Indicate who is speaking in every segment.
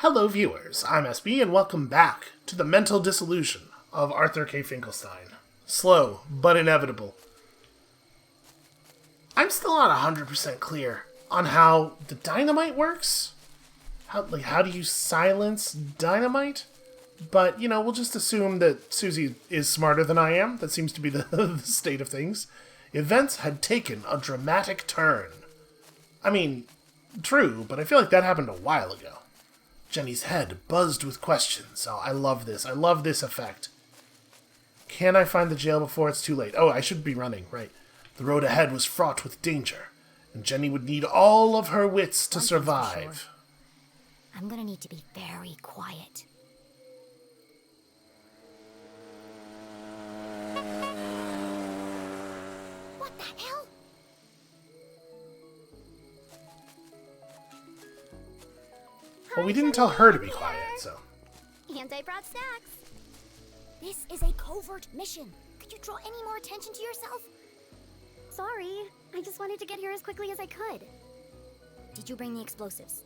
Speaker 1: Hello viewers, I'm SB and welcome back to the mental disillusion of Arthur K. Finkelstein. Slow, but inevitable. I'm still not 100% clear on how the dynamite works. How do you silence dynamite? But, we'll just assume that Suzie is smarter than I am. That seems to be the state of things. Events had taken a dramatic turn. I mean, true, but I feel like that happened a while ago. Jenny's head buzzed with questions. Oh, I love this. I love this effect. Can I find the jail before it's too late? Oh, I should be running, right. The road ahead was fraught with danger, and Jenny would need all of her wits to survive.
Speaker 2: Sure. I'm gonna need to be very quiet. What the hell?
Speaker 1: Well, we didn't tell her to be quiet, so...
Speaker 2: And I brought snacks. This is a covert mission. Could you draw any more attention to yourself? Sorry, I just wanted to get here as quickly as I could. Did you bring the explosives?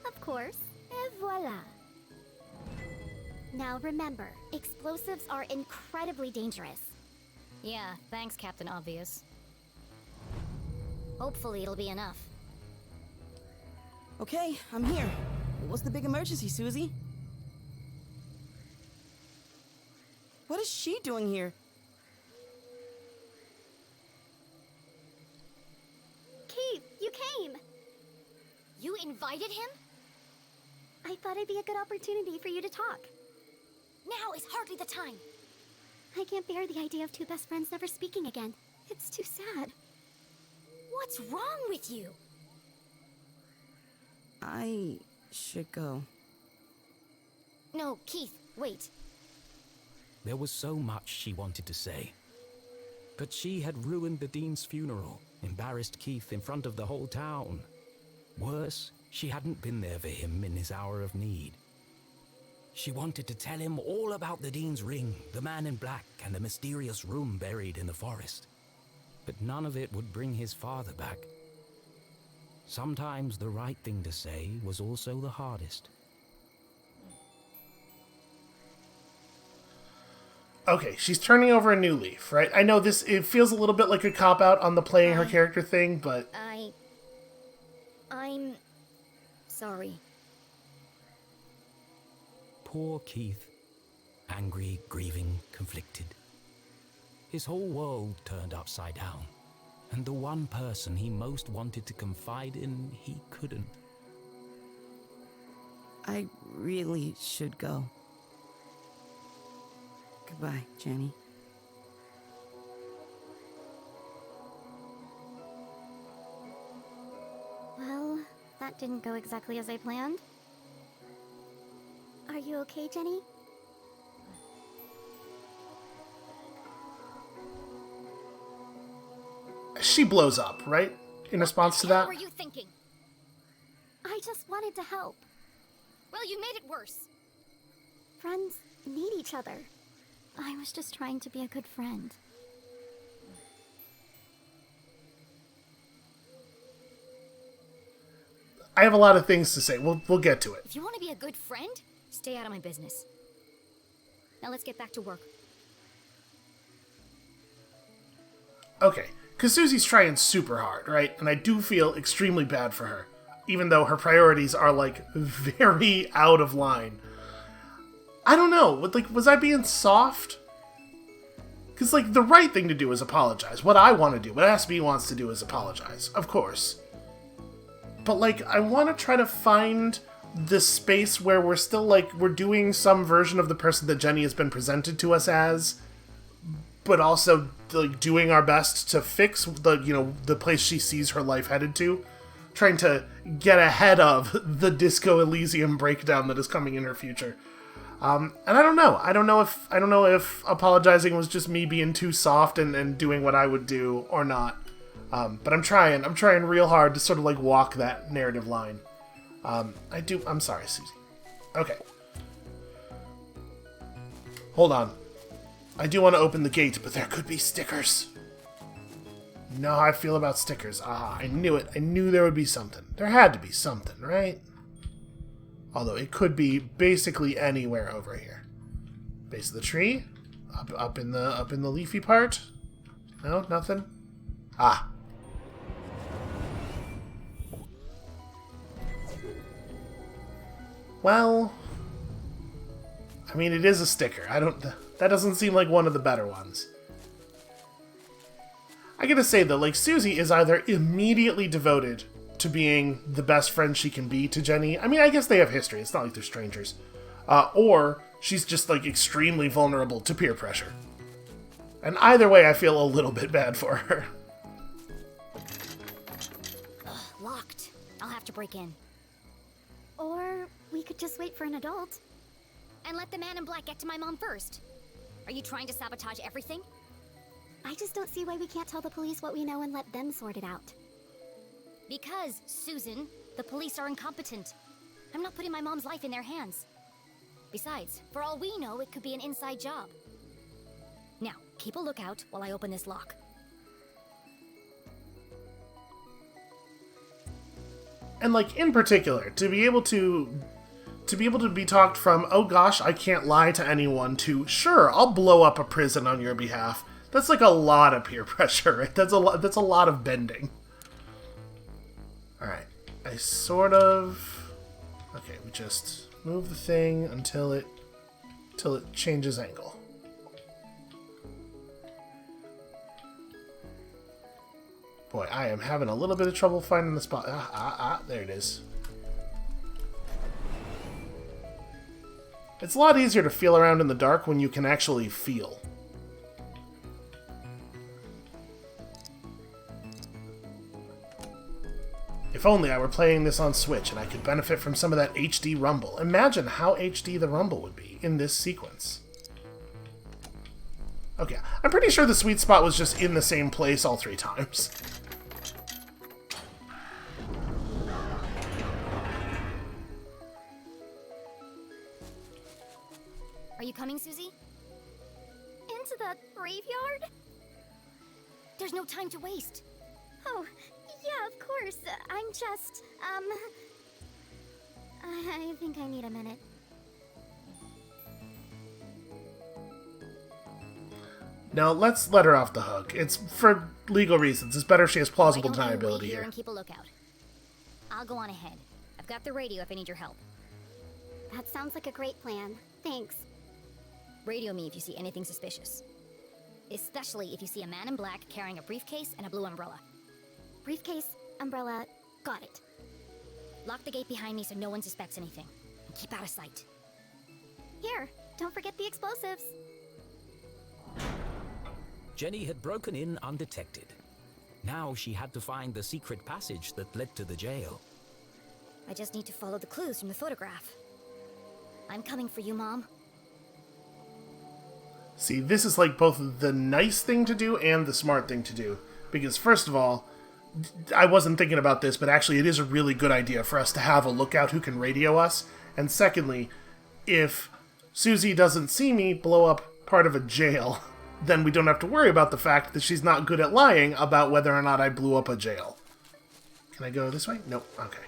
Speaker 2: Of course. Et voila. Now remember, explosives are incredibly dangerous. Yeah, thanks, Captain Obvious. Hopefully it'll be enough.
Speaker 3: Okay, I'm here. What's the big emergency, Suzie? What is she doing here?
Speaker 2: Keith, you came! You invited him? I thought it'd be a good opportunity for you to talk. Now is hardly the time. I can't bear the idea of two best friends never speaking again. It's too sad. What's wrong with you?
Speaker 3: I should go.
Speaker 2: No, Keith, wait.
Speaker 4: There was so much she wanted to say. But she had ruined the Dean's funeral, embarrassed Keith in front of the whole town. Worse, she hadn't been there for him in his hour of need. She wanted to tell him all about the Dean's ring, the man in black, and the mysterious room buried in the forest. But none of it would bring his father back. Sometimes the right thing to say was also the hardest.
Speaker 1: Okay, she's turning over a new leaf, right? I know it feels a little bit like a cop-out on the playing her character thing, but...
Speaker 2: I'm... sorry.
Speaker 4: Poor Keith. Angry, grieving, conflicted. His whole world turned upside down. And the one person he most wanted to confide in, he couldn't.
Speaker 3: I really should go. Goodbye, Jenny.
Speaker 2: Well, that didn't go exactly as I planned. Are you okay, Jenny?
Speaker 1: She blows up, right? In response to that?
Speaker 2: What were you thinking? I just wanted to help. Well, you made it worse. Friends need each other. I was just trying to be a good friend.
Speaker 1: I have a lot of things to say. We'll get to it.
Speaker 2: If you want to be a good friend, stay out of my business. Now let's get back to work.
Speaker 1: Okay, because Suzie's trying super hard, right? And I do feel extremely bad for her, even though her priorities are, very out of line. I don't know, was I being soft? Because, the right thing to do is apologize. What I want to do, what SB wants to do is apologize, of course. But, I want to try to find this space where we're still, we're doing some version of the person that Jenny has been presented to us as, but also, doing our best to fix the place she sees her life headed to. Trying to get ahead of the Disco Elysium breakdown that is coming in her future. And I don't know. I don't know if apologizing was just me being too soft and doing what I would do or not. But I'm trying real hard to sort of walk that narrative line. I'm sorry, Suzie. Okay. Hold on. I do want to open the gate, but there could be stickers. You know how I feel about stickers. Ah, I knew it. I knew there would be something. There had to be something, right? Although it could be basically anywhere over here. Base of the tree? Up in the leafy part? No, nothing? Ah. Well, I mean, it is a sticker. That doesn't seem like one of the better ones. I gotta say though, like, Suzie is either immediately devoted to being the best friend she can be to Jenny. I mean, I guess they have history. It's not like they're strangers. Or she's just, like, extremely vulnerable to peer pressure. And either way, I feel a little bit bad for her.
Speaker 2: Ugh, locked. I'll have to break in. Or we could just wait for an adult. And let the man in black get to my mom first. Are you trying to sabotage everything? I just don't see why we can't tell the police what we know and let them sort it out. Because, Susan, the police are incompetent. I'm not putting my mom's life in their hands. Besides, for all we know, it could be an inside job. Now, keep a lookout while I open this lock.
Speaker 1: And, like, in particular, to be able to be talked from, oh gosh, I can't lie to anyone, to, sure, I'll blow up a prison on your behalf. That's like a lot of peer pressure, right? That's a lot of bending. Alright. I sort of... Okay, we just move the thing until it changes angle. Boy, I am having a little bit of trouble finding the spot. There it is. It's a lot easier to feel around in the dark when you can actually feel. If only I were playing this on Switch and I could benefit from some of that HD rumble. Imagine how HD the rumble would be in this sequence. Okay, I'm pretty sure the sweet spot was just in the same place all 3 times.
Speaker 2: Are you coming, Suzie? Into the graveyard? There's no time to waste. Oh, yeah, of course. I'm just, I think I need a minute.
Speaker 1: No, let's let her off the hook. It's for legal reasons. It's better if she has plausible
Speaker 2: Why don't you
Speaker 1: deniability
Speaker 2: wait here
Speaker 1: here.
Speaker 2: and keep a lookout. I'll go on ahead. I've got the radio if I need your help. That sounds like a great plan. Thanks. Radio me if you see anything suspicious. Especially if you see a man in black carrying a briefcase and a blue umbrella. Briefcase, umbrella, got it. Lock the gate behind me so no one suspects anything. And keep out of sight. Here, don't forget the explosives.
Speaker 4: Jenny had broken in undetected. Now she had to find the secret passage that led to the jail.
Speaker 2: I just need to follow the clues from the photograph. I'm coming for you, Mom.
Speaker 1: See, this is like both the nice thing to do and the smart thing to do. Because first of all, I wasn't thinking about this, but actually it is a really good idea for us to have a lookout who can radio us. And secondly, if Suzie doesn't see me blow up part of a jail, then we don't have to worry about the fact that she's not good at lying about whether or not I blew up a jail. Can I go this way? Nope. Okay.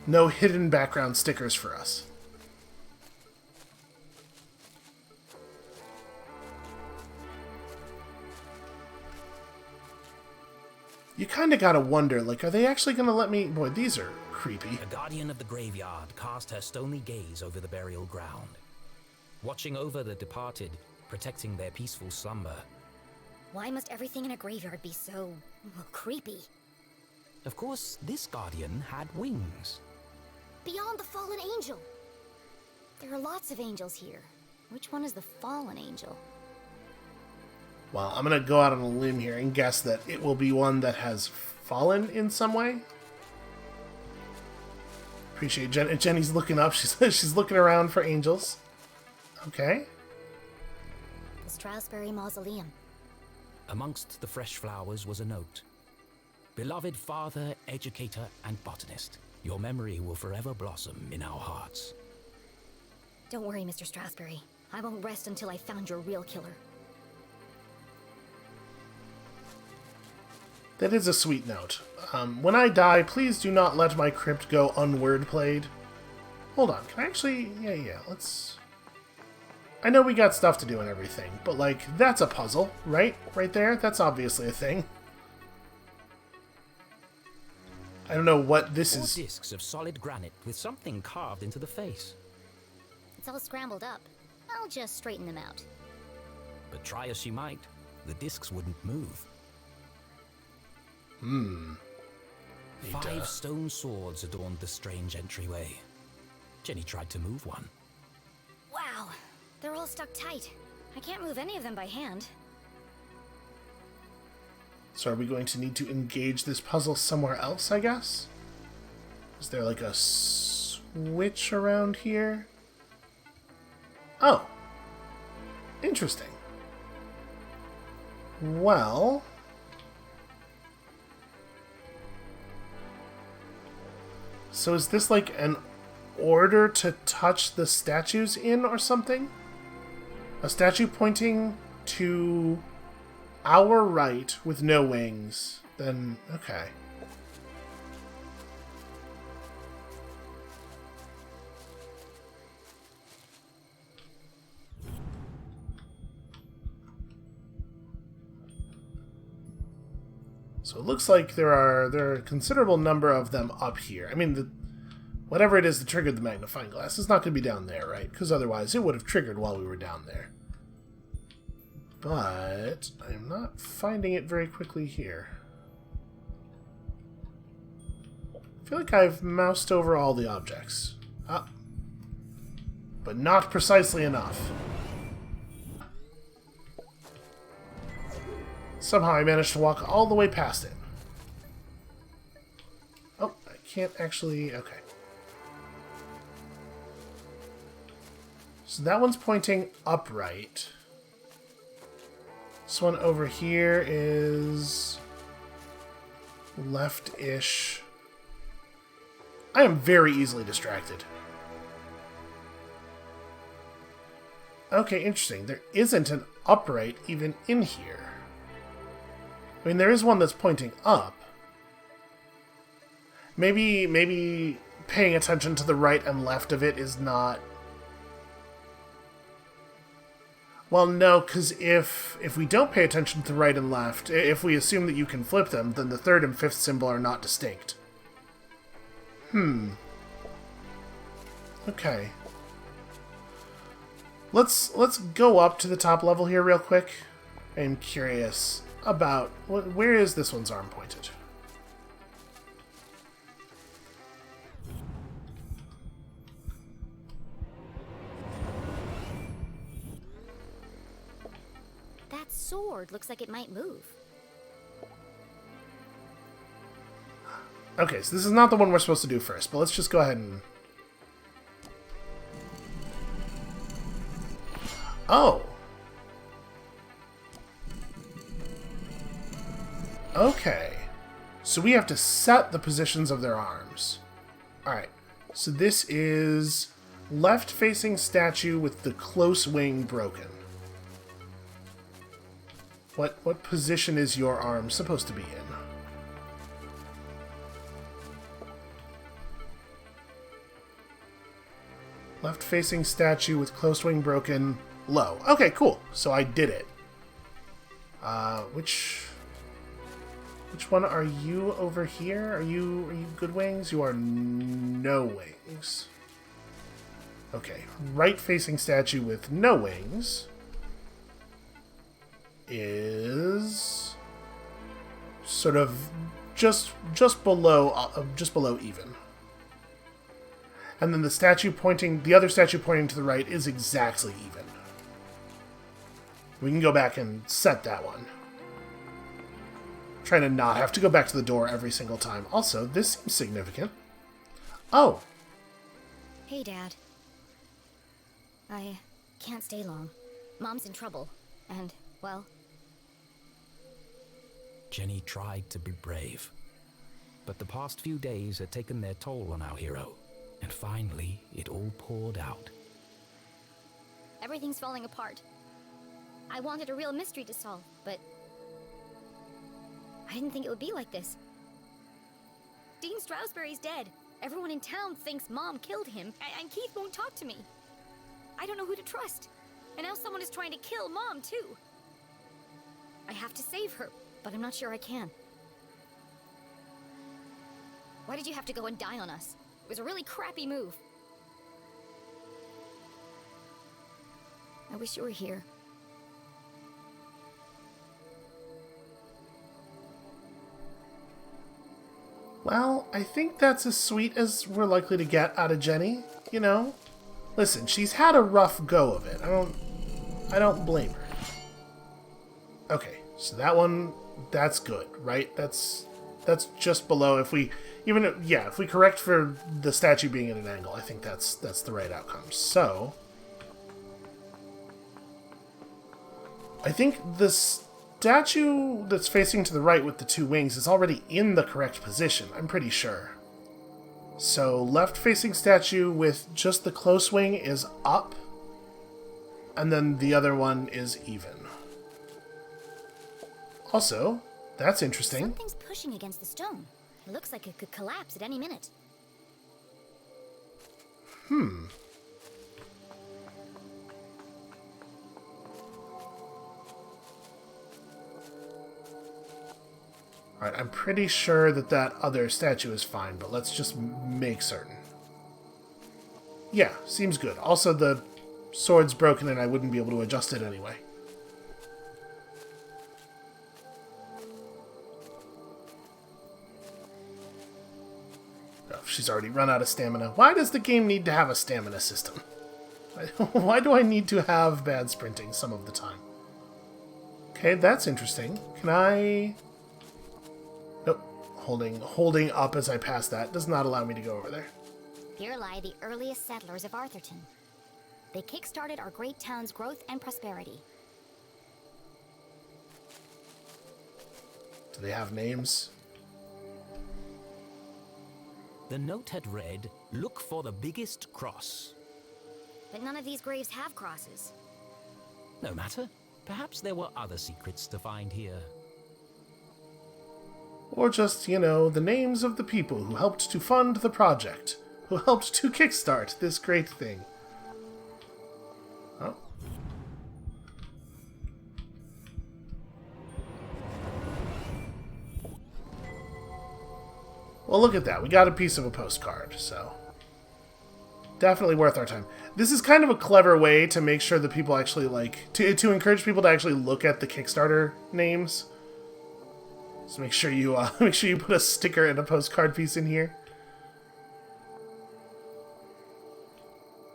Speaker 1: No hidden background stickers for us. You kind of gotta wonder, like, are they actually gonna let me... Boy, these are creepy.
Speaker 4: A guardian of the graveyard cast her stony gaze over the burial ground, watching over the departed, protecting their peaceful slumber.
Speaker 2: Why must everything in a graveyard be so... creepy?
Speaker 4: Of course, this guardian had wings.
Speaker 2: Beyond the fallen angel! There are lots of angels here. Which one is the fallen angel?
Speaker 1: Well, I'm gonna go out on a limb here and guess that it will be one that has fallen in some way. Appreciate Jenny's looking up. She's looking around for angels. Okay.
Speaker 2: The Strasberry Mausoleum.
Speaker 4: Amongst the fresh flowers was a note. Beloved father, educator, and botanist, your memory will forever blossom in our hearts.
Speaker 2: Don't worry, Mr. Strasberry. I won't rest until I've found your real killer.
Speaker 1: That is a sweet note. When I die, please do not let my crypt go unword played. Hold on, can I actually... Yeah, let's... I know we got stuff to do and everything, but, like, that's a puzzle, right? Right there? That's obviously a thing. I don't know what this
Speaker 4: Four
Speaker 1: is.
Speaker 4: discs of solid granite with something carved into the face.
Speaker 2: It's all scrambled up. I'll just straighten them out.
Speaker 4: But try as she might, the discs wouldn't move.
Speaker 1: Need to-
Speaker 4: 5 stone swords adorned the strange entryway. Jenny tried to move one.
Speaker 2: Wow, they're all stuck tight. I can't move any of them by hand.
Speaker 1: So are we going to need to engage this puzzle somewhere else, I guess? Is there like a switch around here? Oh. Interesting. Well... So is this like an order to touch the statues in or something? A statue pointing to our right with no wings. Then, okay. So it looks like there are a considerable number of them up here. I mean, whatever it is that triggered the magnifying glass is not going to be down there, right? Because otherwise it would have triggered while we were down there. But I'm not finding it very quickly here. I feel like I've moused over all the objects. But not precisely enough. Somehow I managed to walk all the way past it. Oh, I can't actually... Okay. So that one's pointing upright. This one over here is left-ish. I am very easily distracted. Okay, interesting. There isn't an upright even in here. I mean, there is one that's pointing up. Maybe paying attention to the right and left of it is not... Well, no, because if we don't pay attention to the right and left, if we assume that you can flip them, then the third and fifth symbol are not distinct. Okay. Let's go up to the top level here real quick. I'm curious about... Where is this one's arm pointed?
Speaker 2: That sword looks like it might move.
Speaker 1: Okay, so this is not the one we're supposed to do first, but let's just go ahead and... Oh! Okay. So we have to set the positions of their arms. Alright. So this is left-facing statue with the close wing broken. What position is your arm supposed to be in? Left-facing statue with close wing broken, low. Okay, cool. So I did it. Which one are you over here? Are you good wings? You are no wings. Okay, right-facing statue with no wings is sort of just below even. And then the other statue pointing to the right is exactly even. We can go back and set that one. Trying to not have to go back to the door every single time. Also, this seems significant. Oh.
Speaker 2: Hey, Dad. I can't stay long. Mom's in trouble. And, well...
Speaker 4: Jenny tried to be brave. But the past few days had taken their toll on our hero. And finally, it all poured out.
Speaker 2: Everything's falling apart. I wanted a real mystery to solve, but... I didn't think it would be like this. Dean Strasberry's dead. Everyone in town thinks Mom killed him, and Keith won't talk to me. I don't know who to trust. And now someone is trying to kill Mom, too. I have to save her, but I'm not sure I can. Why did you have to go and die on us? It was a really crappy move. I wish you were here.
Speaker 1: Well, I think that's as sweet as we're likely to get out of Jenny, you know? Listen, she's had a rough go of it. I don't blame her. Okay, so that one, that's good, right? That's just below. If we correct for the statue being at an angle, I think that's the right outcome. So I think the statue that's facing to the right with the two wings is already in the correct position, I'm pretty sure. So left-facing statue with just the close wing is up, and then the other one is even. Also, that's interesting.
Speaker 2: Something's pushing against the stone. It looks like it could collapse at any minute.
Speaker 1: Alright, I'm pretty sure that other statue is fine, but let's just make certain. Yeah, seems good. Also, the sword's broken and I wouldn't be able to adjust it anyway. Oh, she's already run out of stamina. Why does the game need to have a stamina system? Why do I need to have bad sprinting some of the time? Okay, that's interesting. Can I... Nope. Holding up as I pass that does not allow me to go over there.
Speaker 2: Here lie the earliest settlers of Arthurton. They kick-started our great town's growth and prosperity.
Speaker 1: Do they have names?
Speaker 4: The note had read, "Look for the biggest cross."
Speaker 2: But none of these graves have crosses.
Speaker 4: No matter. Perhaps there were other secrets to find here.
Speaker 1: Or just, the names of the people who helped to fund the project, who helped to kickstart this great thing. Oh. Well, look at that. We got a piece of a postcard, so... Definitely worth our time. This is kind of a clever way to make sure that people actually, to encourage people to actually look at the Kickstarter names. So make sure you put a sticker and a postcard piece in here.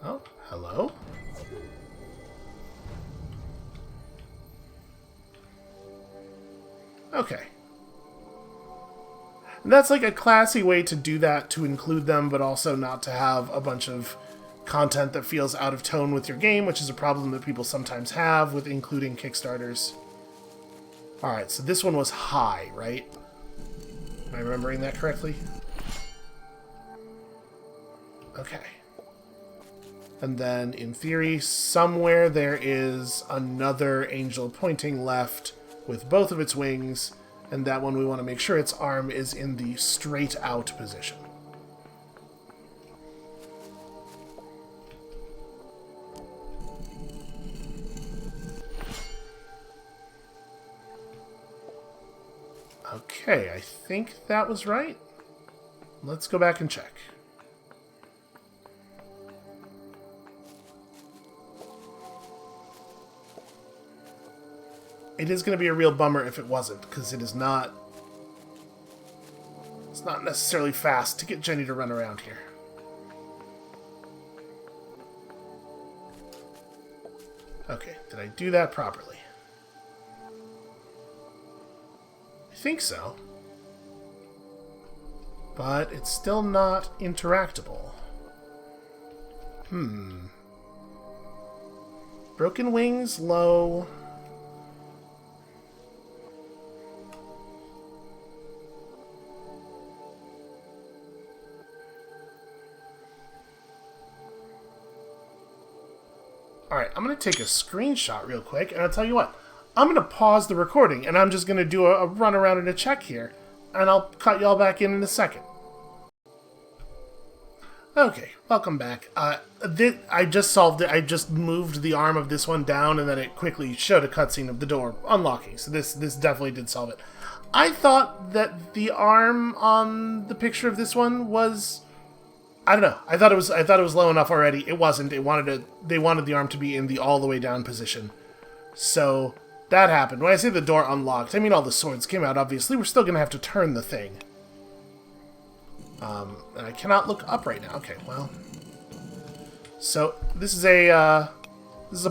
Speaker 1: Oh, hello? Okay. And that's like a classy way to do that, to include them, but also not to have a bunch of content that feels out of tone with your game, which is a problem that people sometimes have with including Kickstarters. Alright, so this one was high, right? Am I remembering that correctly? Okay. And then, in theory, somewhere there is another angel pointing left with both of its wings, and that one we want to make sure its arm is in the straight out position. Okay, I think that was right. Let's go back and check. It is going to be a real bummer if it wasn't, because it is not... It's not necessarily fast to get Jenny to run around here. Okay, did I do that properly? I think so. But it's still not interactable. Broken wings, low... Alright, I'm going to take a screenshot real quick, and I'll tell you what. I'm going to pause the recording, and I'm just going to do a run around and a check here, and I'll cut y'all back in a second. Okay, welcome back. I just solved it. I just moved the arm of this one down, and then it quickly showed a cutscene of the door unlocking. So this definitely did solve it. I thought that the arm on the picture of this one was, I don't know. I thought it was low enough already. It wasn't. They wanted the arm to be in the all the way down position. So that happened. When I say the door unlocked, I mean all the swords came out. Obviously, we're still gonna have to turn the thing. And I cannot look up right now. Okay, well. So this is a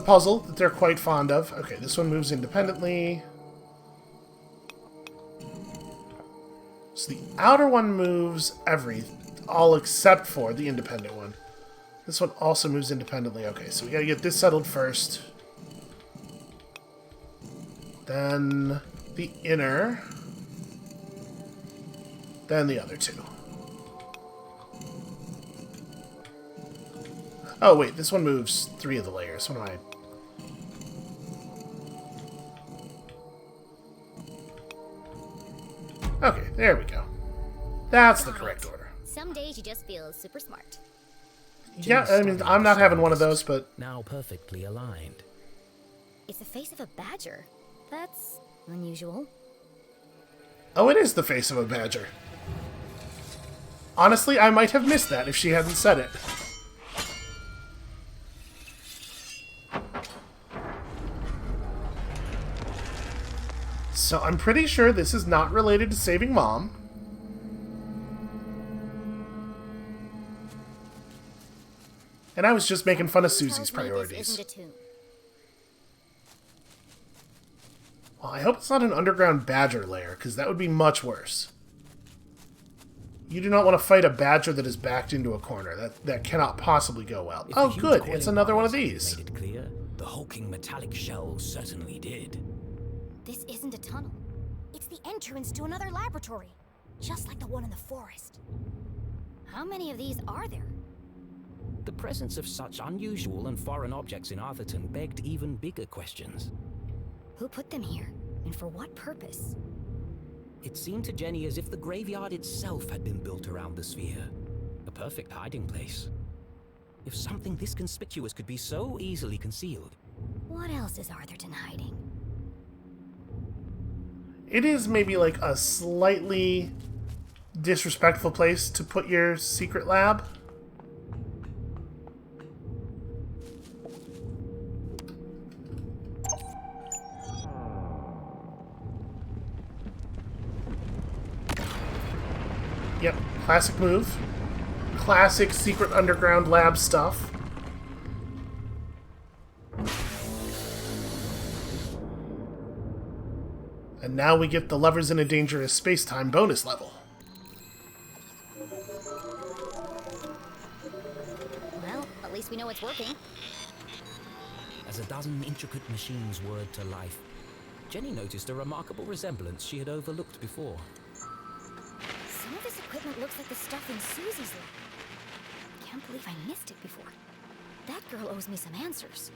Speaker 1: puzzle that they're quite fond of. Okay, this one moves independently. So the outer one moves all except for the independent one. This one also moves independently. Okay, so we gotta get this settled first. Then the inner. Then the other two. Oh, wait, this one moves 3 of the layers. What am I... Okay, there we go. That's the correct order.
Speaker 2: Some days you just feel super smart.
Speaker 1: Yeah, I mean, I'm not having one of those, but...
Speaker 4: Now perfectly aligned.
Speaker 2: It's the face of a badger. That's unusual.
Speaker 1: Oh, it is the face of a badger. Honestly, I might have missed that if she hadn't said it. So I'm pretty sure this is not related to saving Mom. And I was just making fun of Susie's priorities. Well, I hope it's not an underground badger lair, because that would be much worse. You do not want to fight a badger that is backed into a corner. That cannot possibly go well. Oh, good. It's another one of these.
Speaker 4: Made it clear. The hulking metallic shell certainly did.
Speaker 2: This isn't a tunnel. It's the entrance to another laboratory, just like the one in the forest. How many of these are there?
Speaker 4: The presence of such unusual and foreign objects in Arthurton begged even bigger questions.
Speaker 2: Who put them here, and for what purpose?
Speaker 4: It seemed to Jenny as if the graveyard itself had been built around the sphere. A perfect hiding place. If something this conspicuous could be so easily concealed.
Speaker 2: What else is Arthurton hiding?
Speaker 1: It is maybe like a slightly disrespectful place to put your secret lab. Yep, classic move. Classic secret underground lab stuff. And now we get the Lovers in a Dangerous Space-Time bonus level.
Speaker 2: Well, at least we know it's working.
Speaker 4: As a dozen intricate machines whirred to life, Jenny noticed a remarkable resemblance she had overlooked before.
Speaker 2: Some of this equipment looks like the stuff in Susie's lab. Can't believe I missed it before. That girl owes me some answers.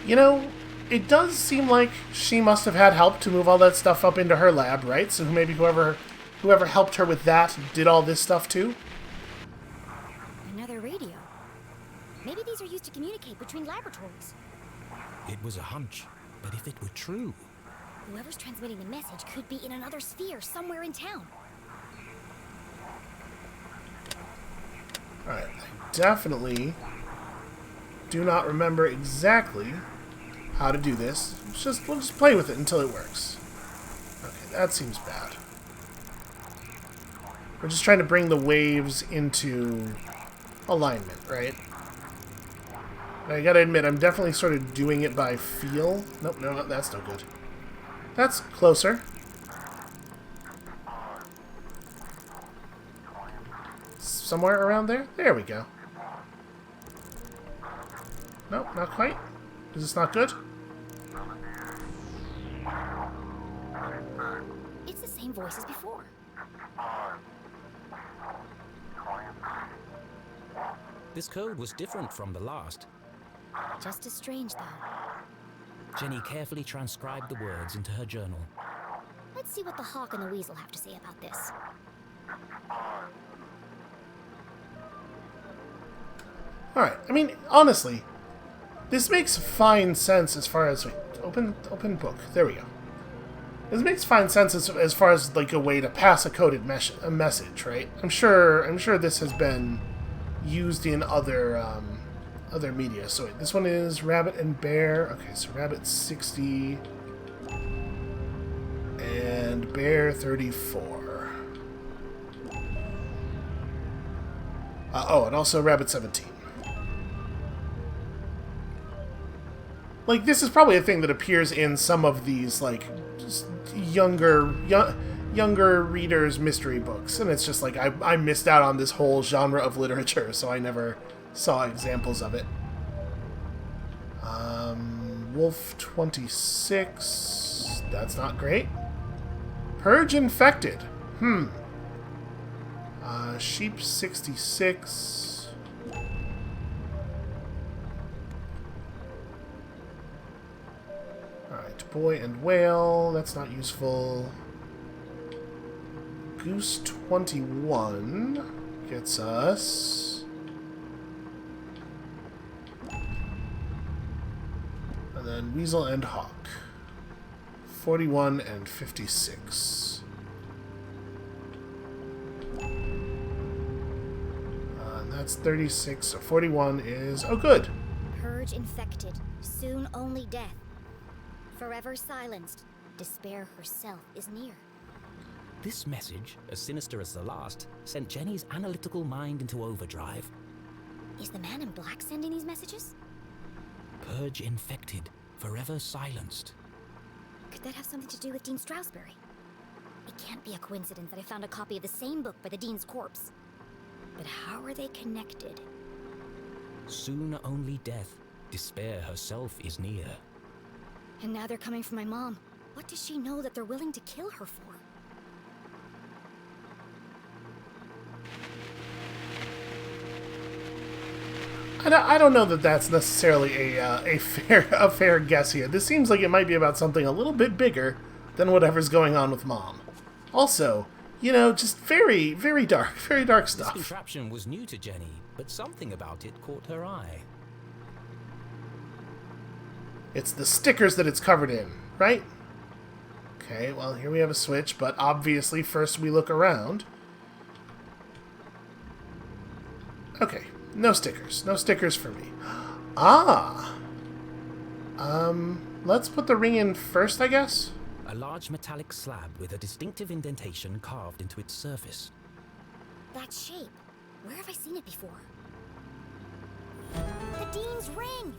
Speaker 1: You know, it does seem like she must have had help to move all that stuff up into her lab, right? So maybe whoever helped her with that did all this stuff too?
Speaker 2: Another radio. Maybe these are used to communicate between laboratories.
Speaker 4: It was a hunch, but if it were true...
Speaker 2: Whoever's transmitting the message could be in another sphere somewhere in town.
Speaker 1: Alright, I definitely do not remember exactly how to do this. We'll just play with it until it works. Okay, that seems bad. We're just trying to bring the waves into alignment, right? And I gotta admit, I'm definitely sort of doing it by feel. Nope, no, that's no good. That's closer. Somewhere around there? There we go. Nope, not quite. Is this not good?
Speaker 2: It's the same voice as before.
Speaker 4: This code was different from the last.
Speaker 2: Just as strange, though.
Speaker 4: Jenny carefully transcribed the words into her journal.
Speaker 2: Let's Let's see what the hawk and the weasel have to say about this.
Speaker 1: Alright, I mean, honestly, this makes fine sense as far as... Wait, open book. There we go. This makes fine sense as far as, like, a way to pass a coded message, right? I'm sure this has been used in other media. So wait, this one is Rabbit and Bear. Okay, so Rabbit 60 and Bear 34. Oh, and also Rabbit 17. Like, this is probably a thing that appears in some of these, like, just younger readers' mystery books. And it's just like, I missed out on this whole genre of literature, so I never saw examples of it. Wolf 26. That's not great. Purge infected. Sheep 66. Alright, boy and whale. That's not useful. Goose 21 gets us. And then Weasel and Hawk. 41 and 56. And that's 36, so 41 is... Oh, good!
Speaker 2: Purge infected, soon only death. Forever silenced, despair herself is near.
Speaker 4: This message, as sinister as the last, sent Jenny's analytical mind into overdrive.
Speaker 2: Is the man in black sending these messages?
Speaker 4: Purge infected, forever silenced.
Speaker 2: Could that have something to do with Dean Strasberry? It can't be a coincidence that I found a copy of the same book by the Dean's corpse. But how are they connected?
Speaker 4: Soon only death, despair herself is near.
Speaker 2: And now they're coming for my mom. What does she know that they're willing to kill her for?
Speaker 1: I don't know that that's necessarily a fair guess here. This seems like it might be about something a little bit bigger than whatever's going on with Mom. Also, you know, just very dark
Speaker 4: This
Speaker 1: stuff.
Speaker 4: contraption was new to Jenny, but something about it caught her eye.
Speaker 1: It's the stickers that it's covered in, right? Okay, well, here we have a switch, but obviously first we look around. Okay, no stickers. No stickers for me. Ah! Let's put the ring in first, I guess?
Speaker 4: A large metallic slab with a distinctive indentation carved into its surface.
Speaker 2: That shape. Where have I seen it before? The Dean's ring!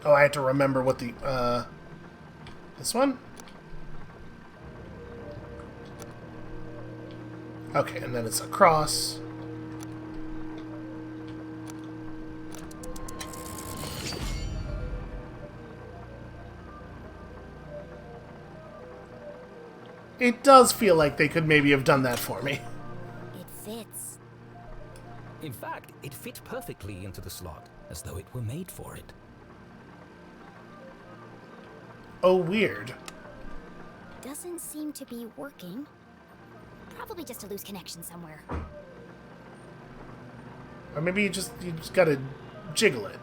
Speaker 1: Oh, I had to remember what the, this one? Okay, and then it's a cross. It does feel like they could maybe have done that for me.
Speaker 2: It fits.
Speaker 4: In fact, it fit perfectly into the slot, as though it were made for it.
Speaker 1: Oh, weird.
Speaker 2: Doesn't seem to be working. Probably just a loose connection somewhere.
Speaker 1: Or maybe you just gotta jiggle it.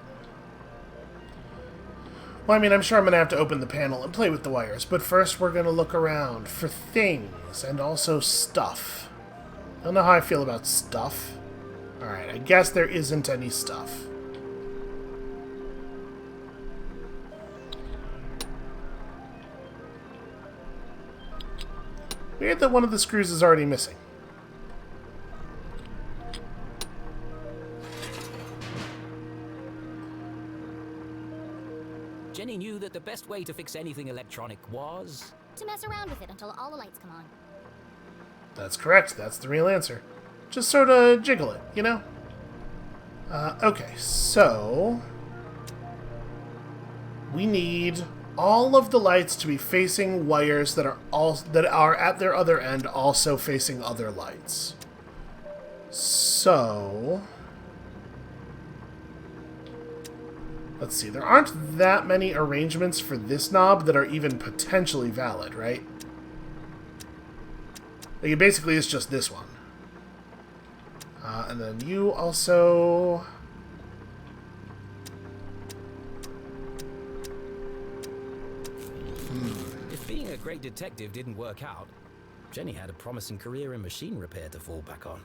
Speaker 1: Well, I mean, I'm sure I'm gonna have to open the panel and play with the wires, but first we're gonna look around for things and also stuff. I don't know how I feel about stuff. Alright, I guess there isn't any stuff. Weird that one of the screws is already missing.
Speaker 4: Jenny knew that the best way to fix anything electronic was...
Speaker 2: To mess around with it until all the lights come on.
Speaker 1: That's correct. That's the real answer. Just sort of jiggle it, you know? Okay, so... we need all of the lights to be facing wires that are at their other end, also facing other lights. So... Let's see, there aren't that many arrangements for this knob that are even potentially valid, right? Like, it basically is just this one. And then you also...
Speaker 4: If being a great detective didn't work out, Jenny had a promising career in machine repair to fall back on.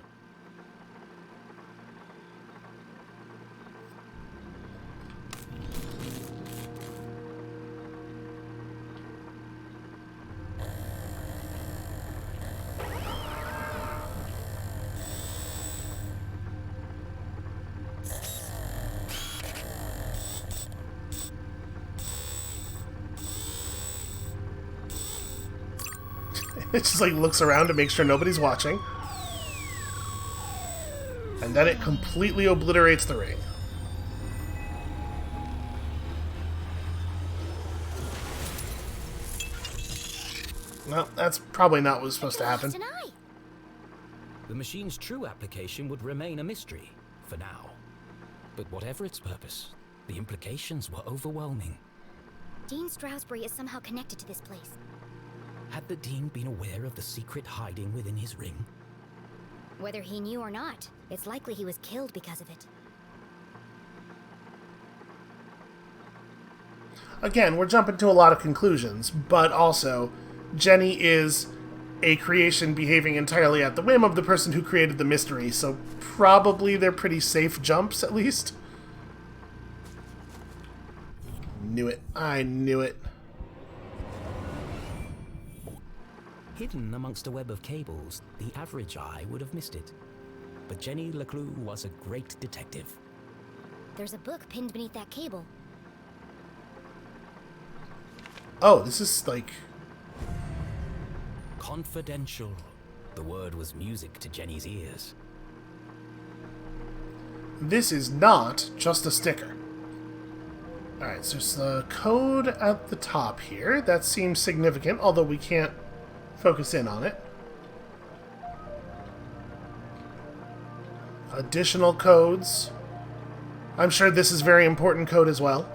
Speaker 1: It just, like, looks around to make sure nobody's watching. And then it completely obliterates the ring. Well, that's probably not what was supposed to happen.
Speaker 4: The machine's true application would remain a mystery, for now. But whatever its purpose, the implications were overwhelming.
Speaker 2: Dean Stroudsbury is somehow connected to this place.
Speaker 4: Had the Dean been aware of the secret hiding within his ring?
Speaker 2: Whether he knew or not, it's likely he was killed because of it.
Speaker 1: Again, we're jumping to a lot of conclusions, but also, Jenny is a creation behaving entirely at the whim of the person who created the mystery, so probably they're pretty safe jumps, at least. Knew it. I knew it.
Speaker 4: Hidden amongst a web of cables, the average eye would have missed it. But Jenny LeClue was a great detective.
Speaker 2: There's a book pinned beneath that cable.
Speaker 1: Oh, this is like...
Speaker 4: Confidential. The word was music to Jenny's ears.
Speaker 1: This is not just a sticker. Alright, so there's the code at the top here. That seems significant, although we can't focus in on it. Additional codes. I'm sure this is very important code as well.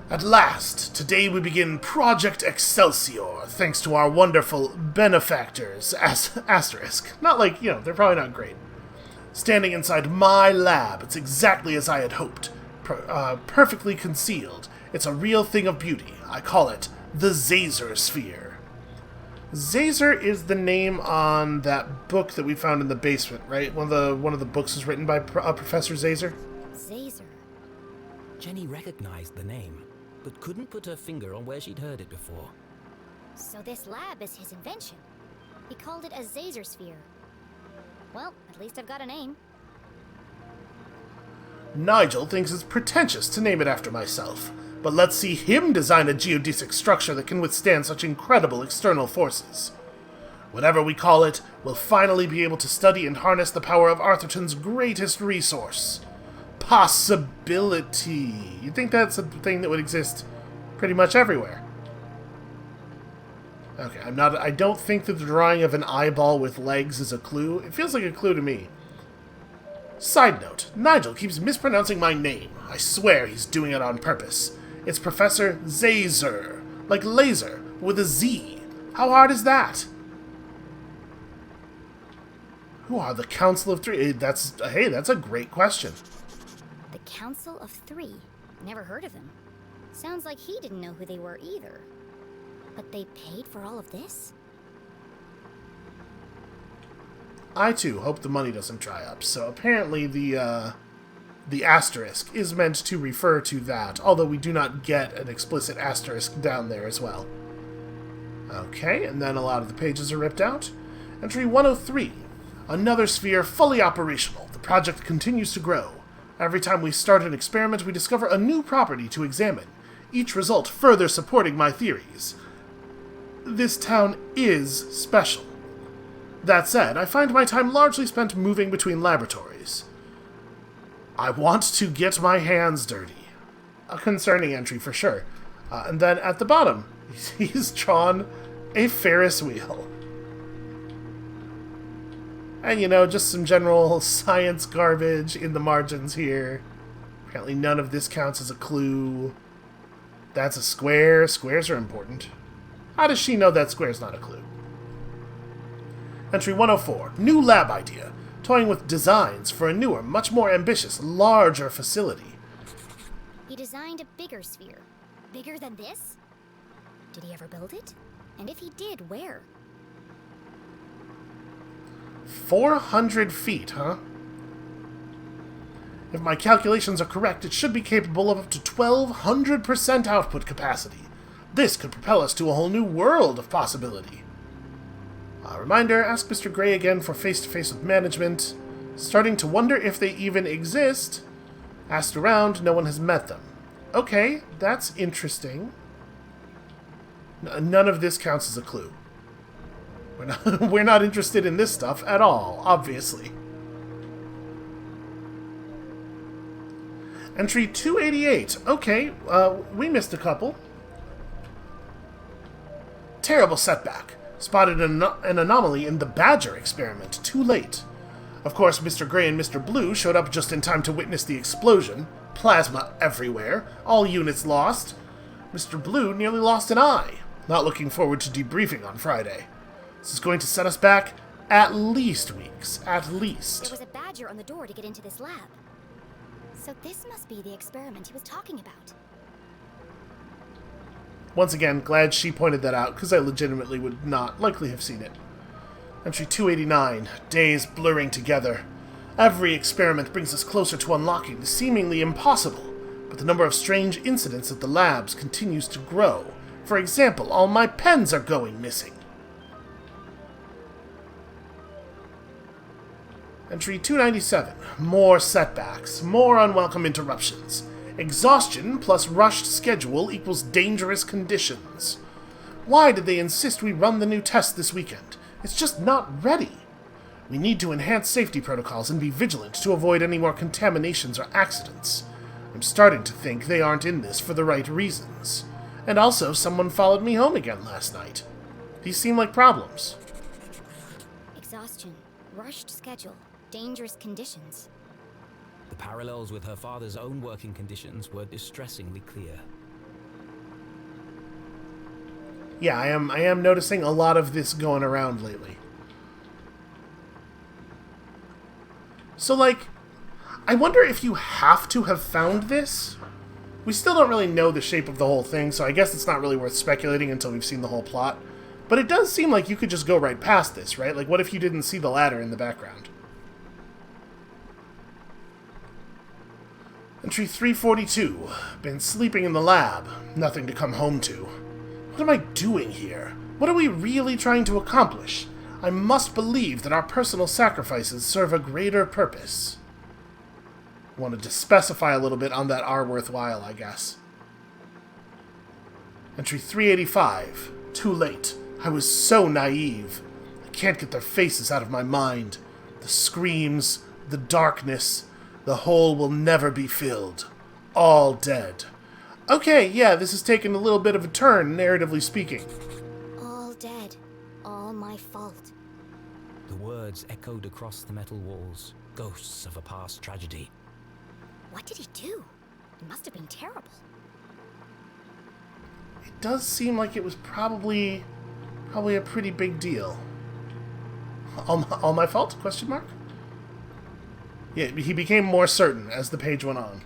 Speaker 1: At last, today we begin Project Excelsior, thanks to our wonderful benefactors, asterisk. Not like, you know, they're probably not great. Standing inside my lab, it's exactly as I had hoped. Perfectly concealed. It's a real thing of beauty. I call it the Zazer Sphere. Zazer is the name on that book that we found in the basement, right? One of the books was written by Professor Zazer.
Speaker 2: Zazer.
Speaker 4: Jenny recognized the name, but couldn't put her finger on where she'd heard it before.
Speaker 2: So this lab is his invention. He called it a Zazer Sphere. Well, at least I've got a name.
Speaker 1: Nigel thinks it's pretentious to name it after myself, but let's see him design a geodesic structure that can withstand such incredible external forces. Whatever we call it, we'll finally be able to study and harness the power of Arthurton's greatest resource. Possibility. You'd think that's a thing that would exist pretty much everywhere. Okay, I don't think that the drawing of an eyeball with legs is a clue. It feels like a clue to me. Side note, Nigel keeps mispronouncing my name. I swear he's doing it on purpose. It's Professor Zazer, like laser, with a Z. How hard is that? Who are the Council of Three? That's a great question.
Speaker 2: The Council of Three? Never heard of them. Sounds like he didn't know who they were either. But they paid for all of this?
Speaker 1: I, too, hope the money doesn't dry up. So apparently the asterisk is meant to refer to that, although we do not get an explicit asterisk down there as well. Okay, and then a lot of the pages are ripped out. Entry 103. Another sphere fully operational. The project continues to grow. Every time we start an experiment, we discover a new property to examine, each result further supporting my theories. This town is special. That said, I find my time largely spent moving between laboratories. I want to get my hands dirty. A concerning entry for sure. And then at the bottom, he's drawn a Ferris wheel. And, you know, just some general science garbage in the margins here. Apparently none of this counts as a clue. That's a square. Squares are important. How does she know that square's not a clue? Entry 104. New lab idea. Toying with designs for a newer, much more ambitious, larger facility.
Speaker 2: He designed a bigger sphere. Bigger than this? Did he ever build it? And if he did, where?
Speaker 1: 400 feet, huh? If my calculations are correct, it should be capable of up to 1,200% output capacity. This could propel us to a whole new world of possibility. A reminder, ask Mr. Gray again for face-to-face with management. Starting to wonder if they even exist. Asked around, no one has met them. Okay, that's interesting. None of this counts as a clue. We're not interested in this stuff at all, obviously. Entry 288. Okay, we missed a couple. Terrible setback. Spotted an anomaly in the Badger experiment. Too late. Of course, Mr. Gray and Mr. Blue showed up just in time to witness the explosion. Plasma everywhere. All units lost. Mr. Blue nearly lost an eye. Not looking forward to debriefing on Friday. This is going to set us back at least weeks. At least.
Speaker 2: There was a badger on the door to get into this lab. So this must be the experiment he was talking about.
Speaker 1: Once again, glad she pointed that out, because I legitimately would not likely have seen it. Entry 289. Days blurring together. Every experiment brings us closer to unlocking the seemingly impossible, but the number of strange incidents at the labs continues to grow. For example, all my pens are going missing. Entry 297. More setbacks. More unwelcome interruptions. Exhaustion plus rushed schedule equals dangerous conditions. Why did they insist we run the new test this weekend? It's just not ready. We need to enhance safety protocols and be vigilant to avoid any more contaminations or accidents. I'm starting to think they aren't in this for the right reasons. And also, someone followed me home again last night. These seem like problems.
Speaker 2: Exhaustion, rushed schedule, dangerous conditions.
Speaker 4: The parallels with her father's own working conditions were distressingly clear.
Speaker 1: Yeah, I am noticing a lot of this going around lately. So, like, I wonder if you have to have found this? We still don't really know the shape of the whole thing, so I guess it's not really worth speculating until we've seen the whole plot. But it does seem like you could just go right past this, right? Like, what if you didn't see the ladder in the background? Entry 342. Been sleeping in the lab. Nothing to come home to. What am I doing here? What are we really trying to accomplish? I must believe that our personal sacrifices serve a greater purpose. Wanted to specify a little bit on that are worthwhile, I guess. Entry 385. Too late. I was so naive. I can't get their faces out of my mind. The screams, the darkness, the hole will never be filled. All dead. Okay, yeah, this has taken a little bit of a turn, narratively speaking.
Speaker 2: All dead. All my fault.
Speaker 4: The words echoed across the metal walls, ghosts of a past tragedy.
Speaker 2: What did he do? It must have been terrible.
Speaker 1: It does seem like it was probably a pretty big deal. All my fault? Question mark? Yeah, he became more certain as the page went on.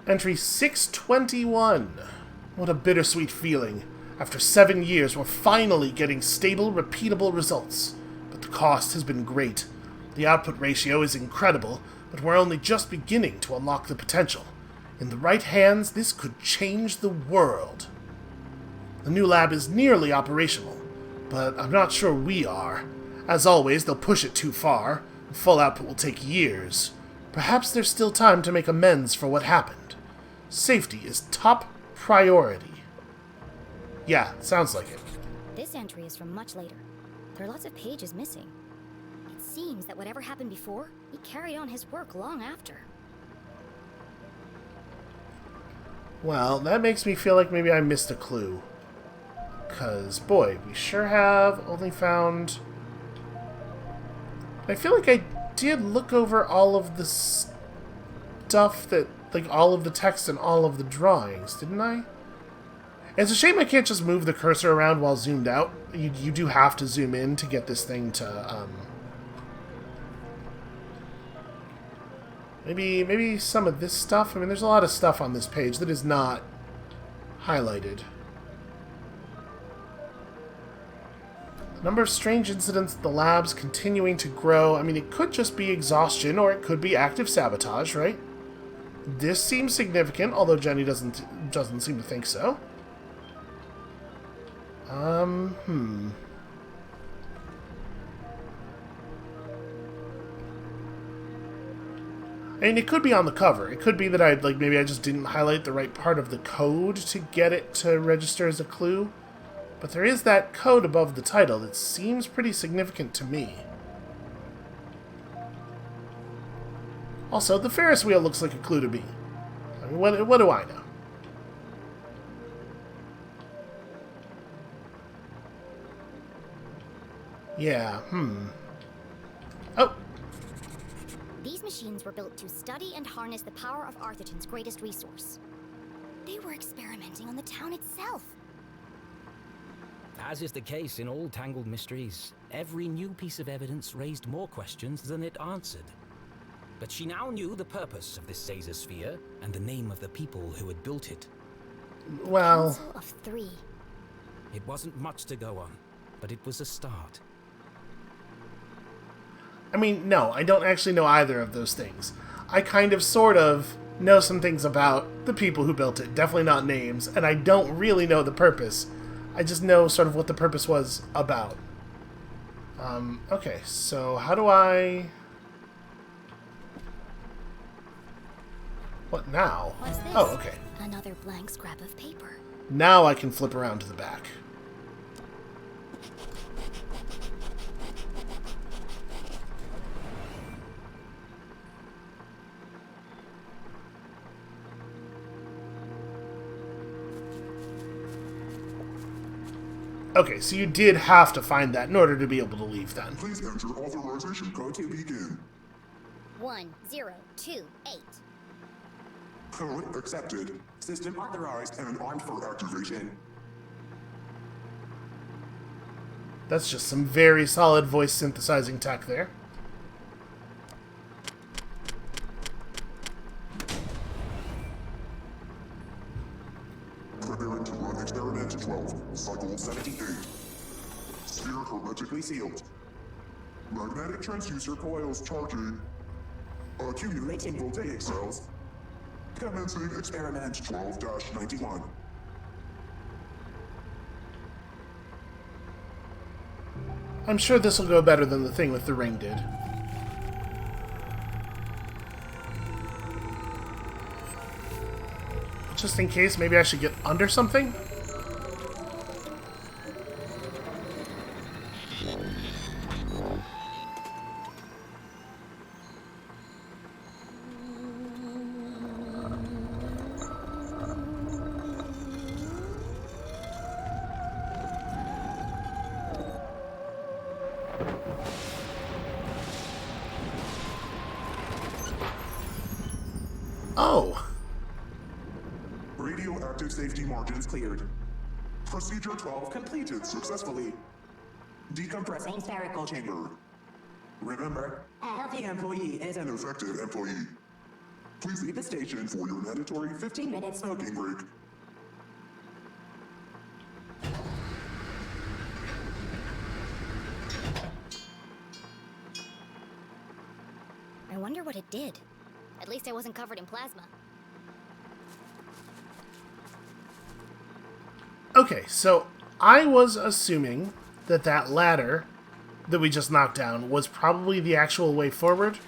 Speaker 1: Entry 621. What a bittersweet feeling. After 7 years, we're finally getting stable, repeatable results. But the cost has been great. The output ratio is incredible, but we're only just beginning to unlock the potential. In the right hands, this could change the world. The new lab is nearly operational, but I'm not sure we are. As always, they'll push it too far. Full output will take years. Perhaps there's still time to make amends for what happened. Safety is top priority. Yeah, sounds like it.
Speaker 2: This entry is from much later. There are lots of pages missing. It seems that whatever happened before, he carried on his work long after.
Speaker 1: Well, that makes me feel like maybe I missed a clue. 'Cause, boy, we sure have only found... I feel like did look over all of the stuff that, like, all of the text and all of the drawings, didn't I? It's a shame I can't just move the cursor around while zoomed out. You do have to zoom in to get this thing to, Maybe some of this stuff? I mean, there's a lot of stuff on this page that is not highlighted. Number of strange incidents at the labs continuing to grow. I mean, it could just be exhaustion, or it could be active sabotage, right? This seems significant, although Jenny doesn't seem to think so. I mean, it could be on the cover. It could be that maybe I just didn't highlight the right part of the code to get it to register as a clue. But there is that code above the title that seems pretty significant to me. Also, the Ferris wheel looks like a clue to me. I mean, what do I know? Yeah, Oh!
Speaker 2: These machines were built to study and harness the power of Arthurton's greatest resource. They were experimenting on the town itself.
Speaker 4: As is the case in all tangled mysteries, every new piece of evidence raised more questions than it answered. But she now knew the purpose of this Caesar sphere and the name of the people who had built it.
Speaker 1: Well...
Speaker 2: Council of Three.
Speaker 4: It wasn't much to go on, but it was a start.
Speaker 1: I mean, no, I don't actually know either of those things. I kind of, sort of, know some things about the people who built it, definitely not names, and I don't really know the purpose. I just know sort of what the purpose was about. Okay, so how do I... What now?
Speaker 2: What's this?
Speaker 1: Oh, okay.
Speaker 2: Another blank scrap of paper.
Speaker 1: Now I can flip around to the back. Okay, so you did have to find that in order to be able to leave then.
Speaker 5: Please enter authorization code to begin.
Speaker 2: 1028.
Speaker 5: Code accepted. System authorized and armed for activation.
Speaker 1: That's just some very solid voice synthesizing tech there.
Speaker 5: Preparing to run experiment 12, cycle 78. Sphere hermetically sealed. Magnetic transducer coils charging. Accumulating voltaic cells. Commencing experiment 12-91.
Speaker 1: I'm sure this will go better than the thing with the ring did. Just in case, maybe I should get under something? Oh!
Speaker 5: Radioactive safety margins cleared. Procedure 12 completed successfully. Decompressing spherical chamber. Remember, a healthy employee is an effective employee. Please leave the station for your mandatory 15-minute smoking break.
Speaker 2: I wonder what it did. At least I wasn't covered in plasma.
Speaker 1: Okay, so I was assuming that that ladder that we just knocked down was probably the actual way forward.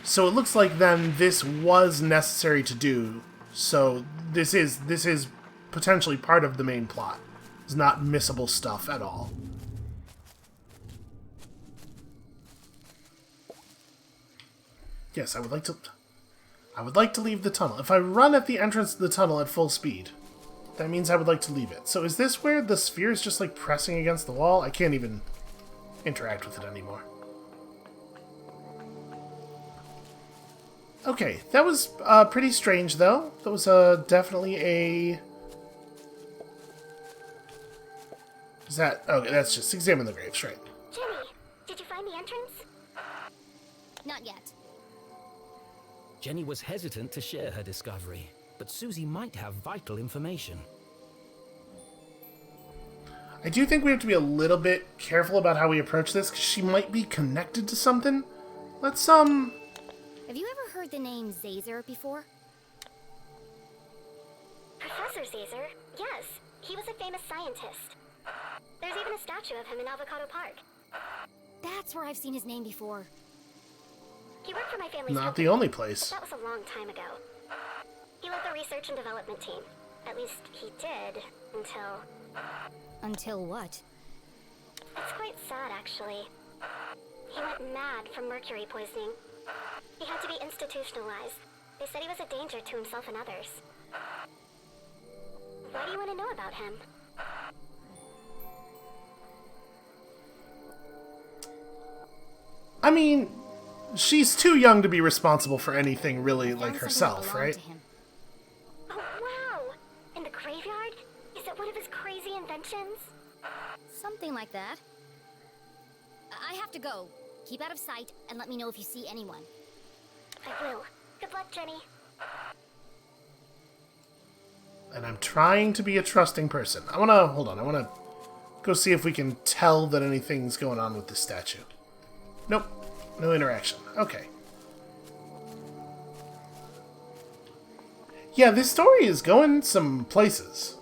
Speaker 1: So it looks like then this was necessary to do. So this is potentially part of the main plot. It's not missable stuff at all. Yes, I would like to leave the tunnel. If I run at the entrance to the tunnel at full speed, that means I would like to leave it. So is this where the sphere is just like pressing against the wall? I can't even interact with it anymore. Okay, that was pretty strange, though. That was definitely a... Is that... Okay, that's just examine the graves, right?
Speaker 2: Jenny, did you find the entrance? Not yet.
Speaker 4: Jenny was hesitant to share her discovery, but Suzie might have vital information.
Speaker 1: I do think we have to be a little bit careful about how we approach this, because she might be connected to something. Let's,
Speaker 2: Have you ever heard the name Zazer before? Professor Zazer? Yes. He was a famous scientist. There's even a statue of him in Avocado Park. That's where I've seen his name before. He worked for my family's
Speaker 1: not
Speaker 2: company,
Speaker 1: the only place.
Speaker 2: but that was a long time ago. He led the research and development team. At least he did, until... Until what? It's quite sad, actually. He went mad from mercury poisoning. He had to be institutionalized. They said he was a danger to himself and others. Why do you want to know about him?
Speaker 1: I mean, she's too young to be responsible for anything really
Speaker 2: I found
Speaker 1: like
Speaker 2: something that
Speaker 1: herself,
Speaker 2: belonged
Speaker 1: right?
Speaker 2: to him. Oh, wow! In the graveyard? Is it one of his crazy inventions? Something like that. I have to go. Keep out of sight and let me know if you see anyone. I will. Good luck, Jenny.
Speaker 1: And I'm trying to be a trusting person. I wanna go see if we can tell that anything's going on with this statue. Nope. No interaction. Okay. Yeah, this story is going some places.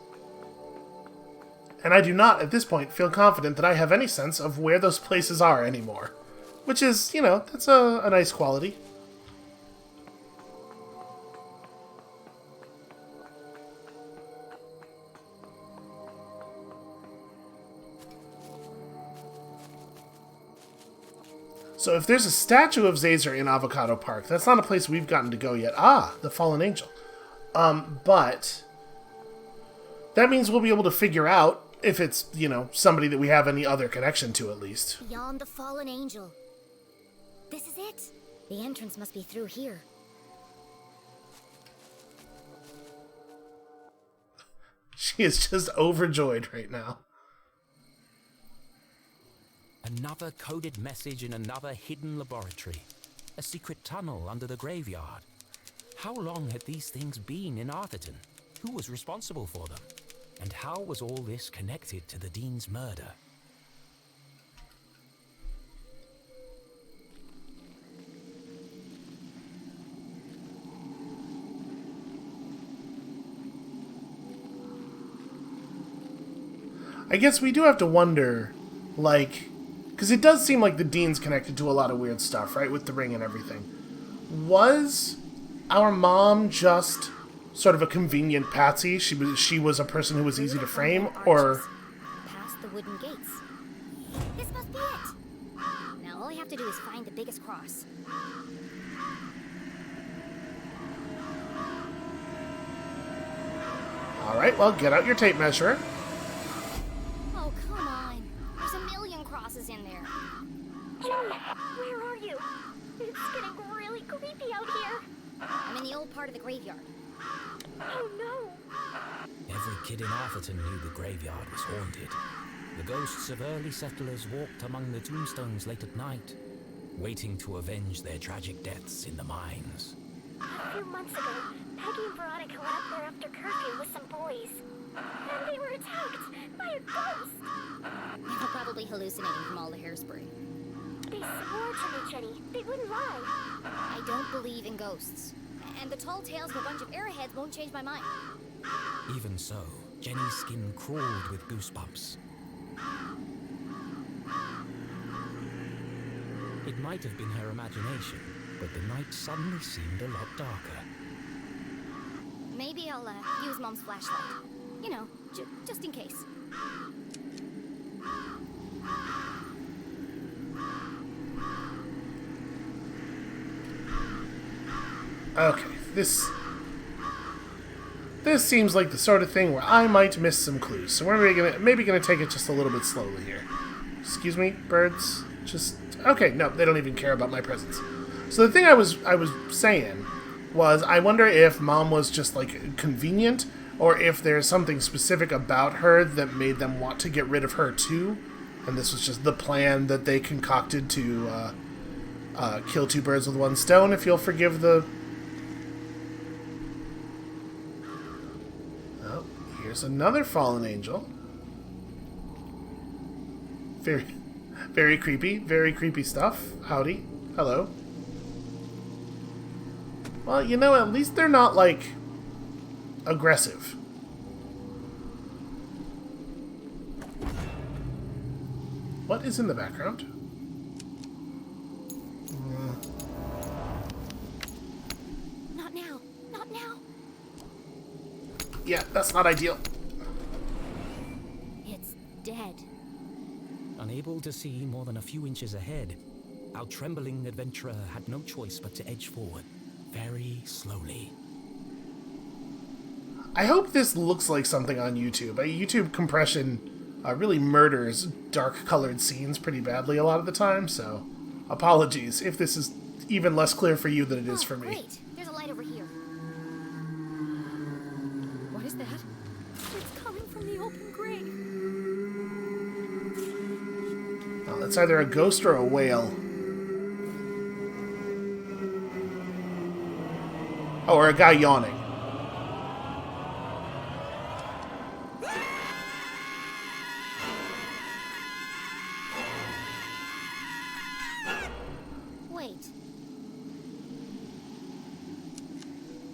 Speaker 1: And I do not, at this point, feel confident that I have any sense of where those places are anymore. Which is, you know, that's a nice quality. So if there's a statue of Zazer in Avocado Park, that's not a place we've gotten to go yet. Ah, the Fallen Angel. But that means we'll be able to figure out if it's, you know, somebody that we have any other connection to, at least.
Speaker 2: Beyond the fallen angel. This is it. The entrance must be through here.
Speaker 1: She is just overjoyed right now.
Speaker 4: Another coded message in another hidden laboratory. A secret tunnel under the graveyard. How long had these things been in Arthurton? Who was responsible for them? And how was all this connected to the Dean's murder?
Speaker 1: I guess we do have to wonder, like... Because it does seem like the Dean's connected to a lot of weird stuff, right? With the ring and everything. Was our mom just sort of a convenient patsy? She was a person who was easy to frame? Or...
Speaker 2: Past the wooden gates. This must be it. Now all I have to do is find the biggest cross.
Speaker 1: Alright, well, get out your tape measure.
Speaker 2: Oh, come on. There's a million crosses in there. Jenny, where are you? It's getting really creepy out here. I'm in the old part of the graveyard. Oh, no.
Speaker 4: Every kid in Arthurton knew the graveyard was haunted. The ghosts of early settlers walked among the tombstones late at night, waiting to avenge their tragic deaths in the mines.
Speaker 2: A few months ago, Peggy and Veronica went up there after curfew with some boys. And they were attacked by a ghost. They were probably hallucinating from all the hairspray. They swore to me, Jenny. They wouldn't lie. I don't believe in ghosts. And the tall tales of a bunch of airheads won't change my mind.
Speaker 4: Even so, Jenny's skin crawled with goosebumps. It might have been her imagination, but the night suddenly seemed a lot darker.
Speaker 2: Maybe I'll use Mom's flashlight. You know, just in case.
Speaker 1: Okay, this seems like the sort of thing where I might miss some clues. So we're maybe gonna take it just a little bit slowly here. Excuse me, birds. Just okay. No, they don't even care about my presence. So the thing I was saying was, I wonder if Mom was just like convenient, or if there's something specific about her that made them want to get rid of her too, and this was just the plan that they concocted to kill two birds with one stone. If you'll forgive the... Oh, here's another fallen angel. Very creepy stuff. Howdy. Hello. Well, you know, at least they're not, like, aggressive. What is in the background?
Speaker 2: Not now. Not now.
Speaker 1: Yeah, that's not ideal.
Speaker 2: It's dead.
Speaker 4: Unable to see more than a few inches ahead, our trembling adventurer had no choice but to edge forward, very slowly.
Speaker 1: I hope this looks like something on YouTube. YouTube compression really murders dark-colored scenes pretty badly a lot of the time, so apologies if this is even less clear for you than it is for me.
Speaker 2: Great. There's a light over here. What is that? It's coming from the open grave.
Speaker 1: Well, that's either a ghost or a whale. Oh, or a guy yawning.
Speaker 2: Wait.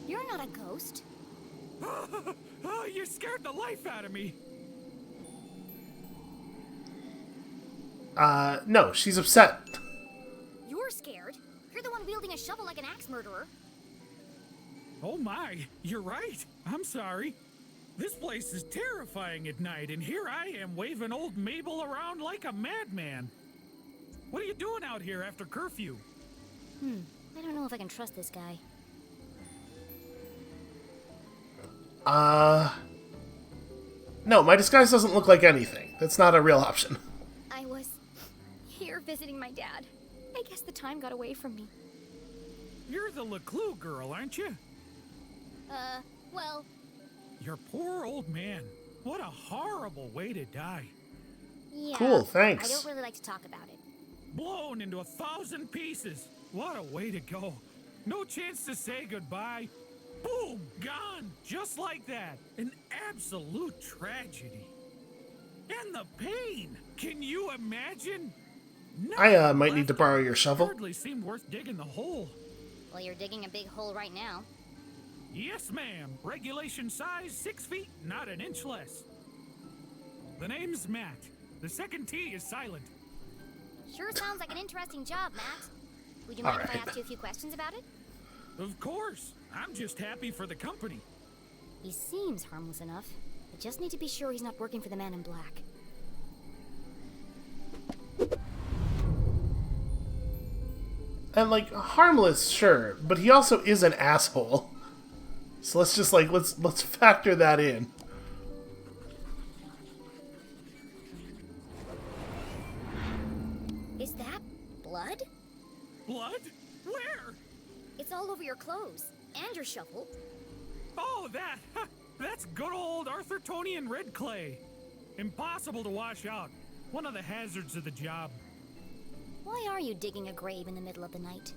Speaker 2: You're not a ghost.
Speaker 6: Oh, you scared the life out of me.
Speaker 1: No, she's upset.
Speaker 2: You're scared. You're the one wielding a shovel like an axe murderer.
Speaker 6: Oh my, you're right. I'm sorry. This place is terrifying at night, and here I am waving old Mabel around like a madman. What are you doing out here after curfew?
Speaker 2: I don't know if I can trust this guy.
Speaker 1: No, my disguise doesn't look like anything. That's not a real option.
Speaker 2: I was here visiting my dad. I guess the time got away from me.
Speaker 6: You're the LeClue girl, aren't you?
Speaker 2: Well,
Speaker 6: Your poor old man. What a horrible way to die.
Speaker 2: yeah.
Speaker 1: Cool, thanks.
Speaker 2: I don't really like to talk about it.
Speaker 6: Blown into 1,000 pieces. What a way to go. No chance to say goodbye. Boom! Gone! Just like that. An absolute tragedy. And the pain! Can you imagine?
Speaker 1: I might need to borrow your shovel.
Speaker 6: Hardly seemed worth digging the hole.
Speaker 2: Well, you're digging a big hole right now.
Speaker 6: Yes, ma'am. Regulation size 6 feet, not an inch less. The name's Matt. The second T is silent.
Speaker 2: Sure sounds like an interesting job, Matt. Would you mind if I
Speaker 1: Alright.
Speaker 2: asked you a few questions about it?
Speaker 6: Of course. I'm just happy for the company.
Speaker 2: He seems harmless enough. I just need to be sure he's not working for the Man in Black.
Speaker 1: And, like, harmless, sure, but he also is an asshole. So let's just, like, let's factor that in.
Speaker 2: Is that blood?
Speaker 6: Blood? Where?
Speaker 2: It's all over your clothes. And your shovel.
Speaker 6: Oh, that! That's good old Arthurtonian red clay. Impossible to wash out. One of the hazards of the job.
Speaker 2: Why are you digging a grave in the middle of the night?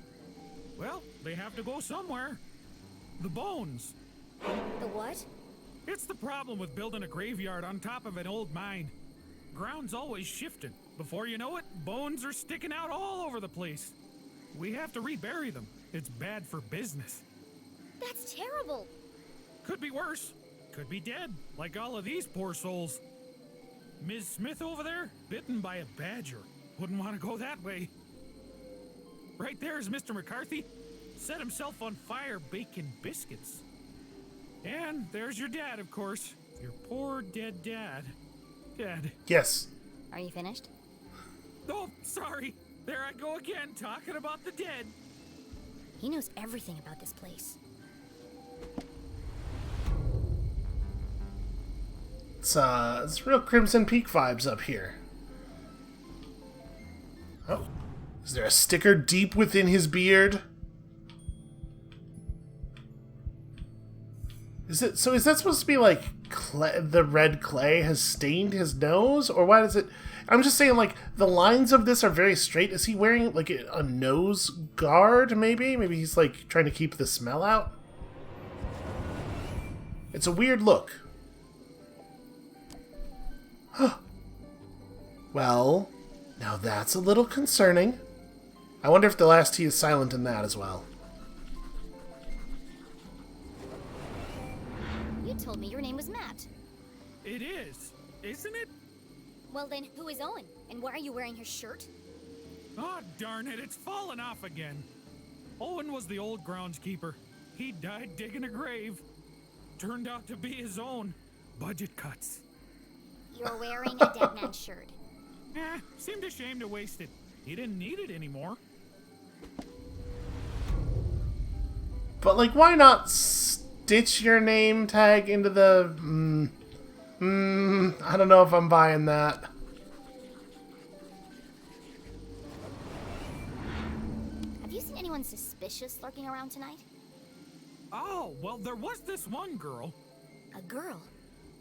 Speaker 6: Well, they have to go somewhere. The bones.
Speaker 2: The what?
Speaker 6: It's the problem with building a graveyard on top of an old mine. Ground's always shifting. Before you know it, bones are sticking out all over the place. We have to rebury them. It's bad for business.
Speaker 2: That's terrible.
Speaker 6: Could be worse. Could be dead, like all of these poor souls. Ms. Smith over there, bitten by a badger. Wouldn't want to go that way. Right there is Mr. McCarthy. Set himself on fire baking biscuits. And there's your dad, of course. Your poor dead dad. Dead.
Speaker 1: Yes.
Speaker 2: Are you finished?
Speaker 6: Oh, sorry. There I go again, talking about the dead.
Speaker 2: He knows everything about this place.
Speaker 1: It's real Crimson Peak vibes up here. Oh. Is there a sticker deep within his beard? Is that supposed to be like the red clay has stained his nose, or why does it? I'm just saying, like, the lines of this are very straight. Is he wearing like a nose guard? Maybe he's like trying to keep the smell out. It's a weird look. Well, now that's a little concerning. I wonder if the last T is silent in that as well.
Speaker 2: You told me your name was Matt.
Speaker 6: It is, isn't it?
Speaker 2: Well then, who is Owen? And why are you wearing his shirt?
Speaker 6: Oh, darn it, it's fallen off again. Owen was the old groundskeeper. He died digging a grave. Turned out to be his own. Budget cuts.
Speaker 2: You're wearing a dead man's shirt.
Speaker 6: Seemed ashamed to waste it. He didn't need it anymore.
Speaker 1: But, like, why not stitch your name tag into the... I don't know if I'm buying that.
Speaker 2: Have you seen anyone suspicious lurking around tonight?
Speaker 6: Oh, well, there was this one girl.
Speaker 2: A girl?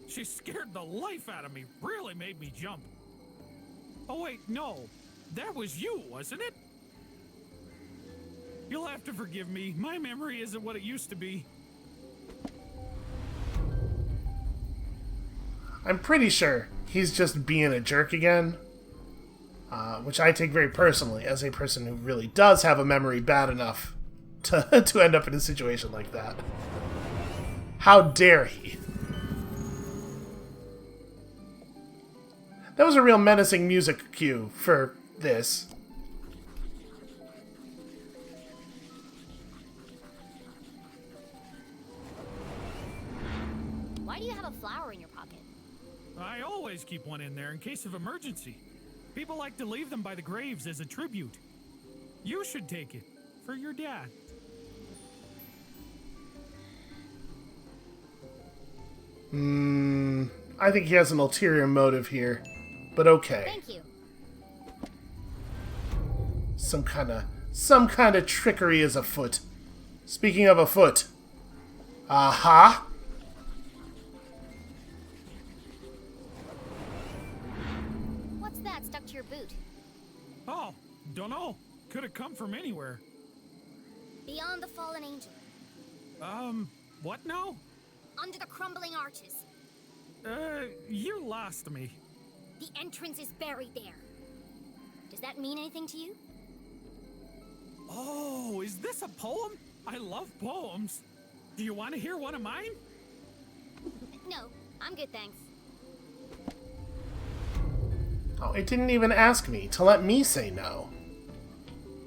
Speaker 6: She scared the life out of me. Really made me jump. Oh, wait, no. That was you, wasn't it? You'll have to forgive me. My memory isn't what it used to be.
Speaker 1: I'm pretty sure he's just being a jerk again. Which I take very personally, as a person who really does have a memory bad enough to end up in a situation like that. How dare he? That was a real menacing music cue for this.
Speaker 2: Why do you have a flower in your pocket?
Speaker 6: I always keep one in there in case of emergency. People like to leave them by the graves as a tribute. You should take it for your dad.
Speaker 1: I think he has an ulterior motive here, but okay.
Speaker 2: Thank you.
Speaker 1: Some kind of trickery is afoot. Speaking of afoot. Aha!
Speaker 2: What's that stuck to your boot?
Speaker 6: Oh, dunno. Could have come from anywhere.
Speaker 2: Beyond the fallen angel.
Speaker 6: What now?
Speaker 2: Under the crumbling arches.
Speaker 6: You lost me.
Speaker 2: The entrance is buried there. Does that mean anything to you?
Speaker 6: Oh, is this a poem? I love poems. Do you want to hear one of mine?
Speaker 2: No, I'm good, thanks.
Speaker 1: Oh, it didn't even ask me to let me say no.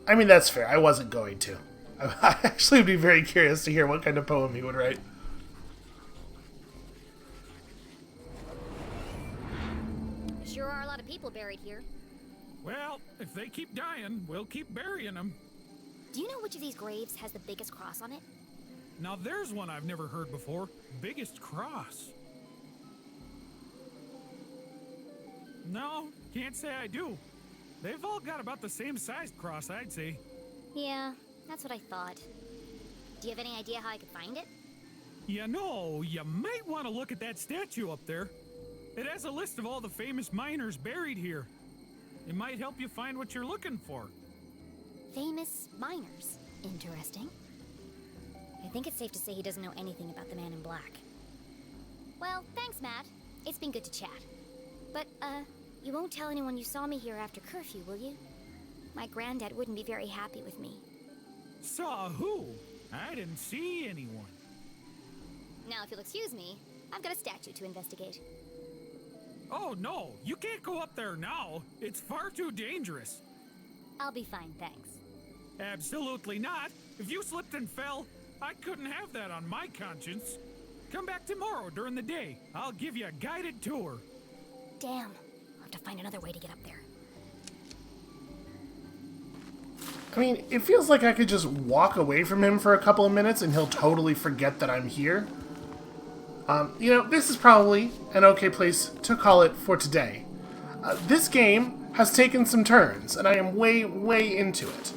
Speaker 1: I mean, that's fair. I wasn't going to. I actually would be very curious to hear what kind of poem he would write.
Speaker 2: There sure are a lot of people buried here.
Speaker 6: Well, if they keep dying, we'll keep burying them.
Speaker 2: Do you know which of these graves has the biggest cross on it?
Speaker 6: Now there's one I've never heard before. Biggest cross. No, can't say I do. They've all got about the same sized cross, I'd say.
Speaker 2: Yeah, that's what I thought. Do you have any idea how I could find it?
Speaker 6: You know, you might want to look at that statue up there. It has a list of all the famous miners buried here. It might help you find what you're looking for.
Speaker 2: Famous miners. Interesting. I think it's safe to say he doesn't know anything about the man in black. Well, thanks, Matt. It's been good to chat. But, you won't tell anyone you saw me here after curfew, will you? My granddad wouldn't be very happy with me.
Speaker 6: Saw who? I didn't see anyone.
Speaker 2: Now, if you'll excuse me, I've got a statue to investigate.
Speaker 6: Oh, no, you can't go up there now. It's far too dangerous.
Speaker 2: I'll be fine, thanks.
Speaker 6: Absolutely not. If you slipped and fell, I couldn't have that on my conscience. Come back tomorrow during the day. I'll give you a guided tour.
Speaker 2: Damn. I'll have to find another way to get up there.
Speaker 1: I mean, it feels like I could just walk away from him for a couple of minutes and he'll totally forget that I'm here. You know, this is probably an okay place to call it for today. This game has taken some turns, and I am way, way into it.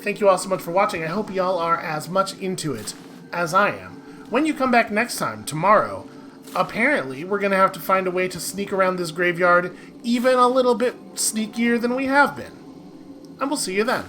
Speaker 1: Thank you all so much for watching. I hope y'all are as much into it as I am. when you come back next time, tomorrow, apparently we're going to have to find a way to sneak around this graveyard even a little bit sneakier than we have been. And we'll see you then.